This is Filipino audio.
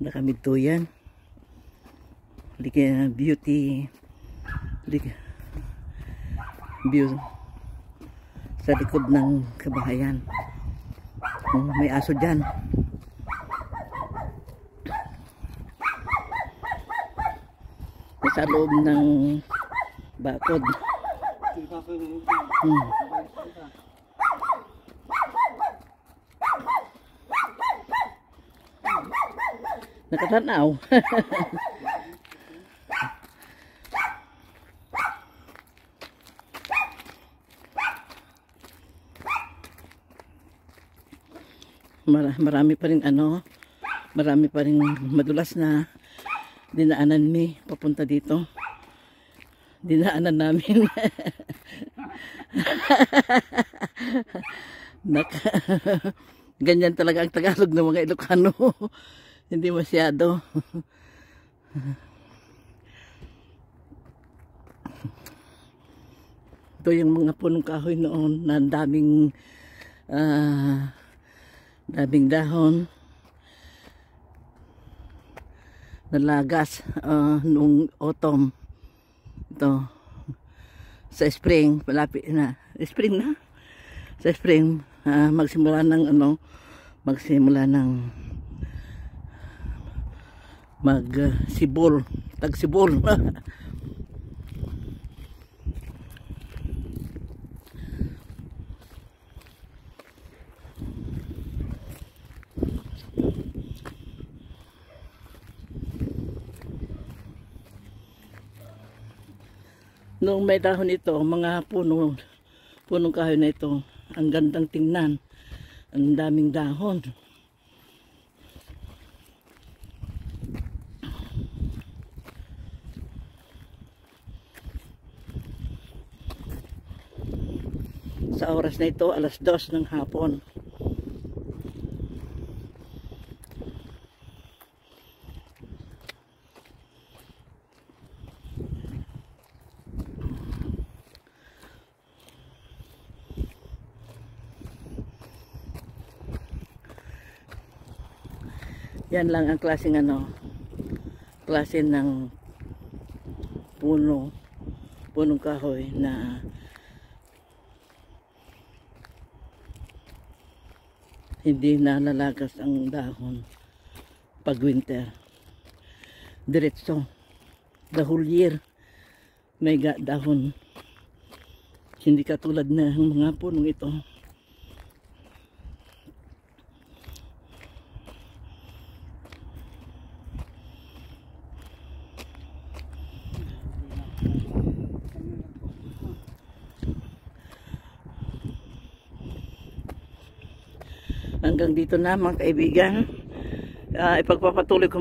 Nakamidtuyan. Beauty. View sa likod ng kabahayan. May aso dyan. Sa loob ng bakod. Nakatanaw. Marami pa rin marami pa rin madulas na dinaanan mi papunta dito. Dinaanan namin. Ganyan talaga ang Tagalog ng mga Ilocano. Hindi masyado. Ito yung mga punong kahoy noon na daming dahon. Nalagas noong autumn. Ito sa spring, malapit na. Spring na. Sa spring magsimula ng magsibol, tagsibol. Noong may dahon ito, mga punong kahoy na ito, ang gandang tingnan. Ang daming dahon. Sa oras na ito, 2:00 ng hapon. Yan lang ang klase ng punong kahoy na hindi nalalagas ang dahon pag winter. Diretso. The whole year may dahon. Hindi katulad na ang mga punong ito. Hanggang dito na mga kaibigan. Ipagpapatuloy ko